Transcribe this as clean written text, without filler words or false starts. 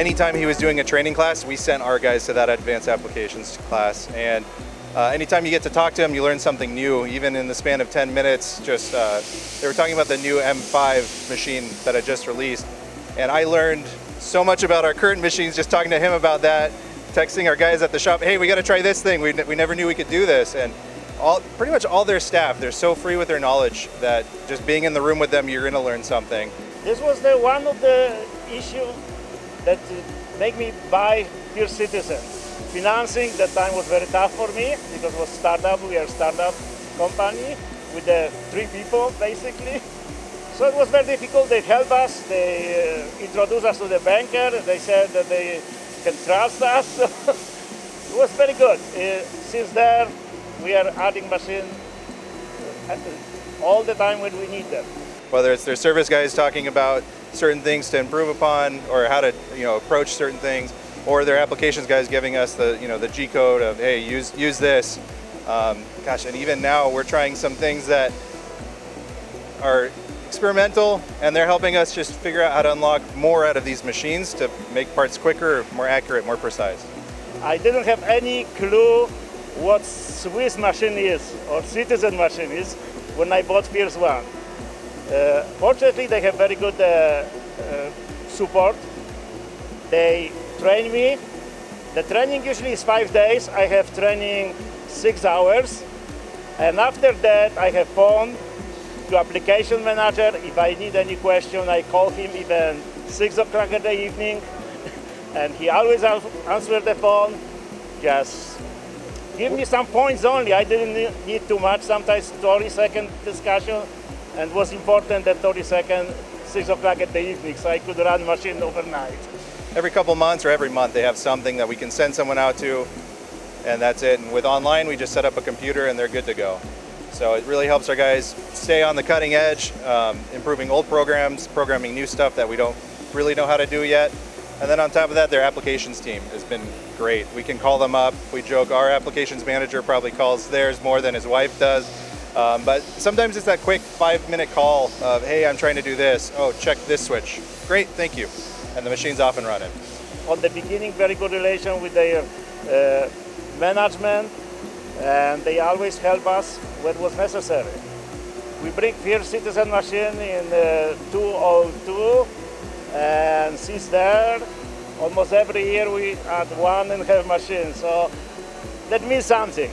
anytime he was doing a training class, we sent our guys to that advanced applications class. And anytime you get to talk to him, you learn something new, even in the span of 10 minutes. Just they were talking about the new M5 machine that I just released. And I learned so much about our current machines just talking to him about that, texting our guys at the shop, hey, we got to try this thing. We never knew we could do this. And pretty much all their staff, they're so free with their knowledge that just being in the room with them, you're going to learn something. This was one of the issues that made me buy Pure Citizen. Financing that time was very tough for me because it was startup. We are a startup company with 3 people basically. So it was very difficult. They helped us. They introduced us to the banker. They said that they can trust us. It was very good. Since there, we are adding machines all the time when we need them. Whether it's their service guys talking about certain things to improve upon or how to approach certain things, or their applications guys giving us the G code of, hey, use this. Gosh, and even now we're trying some things that are experimental, and they're helping us just figure out how to unlock more out of these machines to make parts quicker, more accurate, more precise. I didn't have any clue what Swiss machine is or Citizen machine is when I bought Pierce One. Fortunately, they have very good support. They train me. The training usually is 5 days. I have training 6 hours. And after that, I have phone to application manager. If I need any question, I call him even 6 o'clock in the evening. And he always answers the phone. Just give me some points only. I didn't need too much. Sometimes 30-second discussion. And it was important that 30-second, 6 o'clock in the evening, so I could run machine overnight. Every couple months or every month, they have something that we can send someone out to, and that's it. And with online, we just set up a computer and they're good to go. So it really helps our guys stay on the cutting edge, improving old programs, programming new stuff that we don't really know how to do yet. And then on top of that, their applications team has been great. We can call them up. We joke our applications manager probably calls theirs more than his wife does. But sometimes it's that quick 5-minute call of, hey, I'm trying to do this. Oh, check this switch. Great, thank you. And the machine's off and running. On the beginning, very good relation with their management, and they always help us when it was necessary. We bring Pure Citizen machine in 2002, and since there, almost every year we add 1.5 machines. So that means something.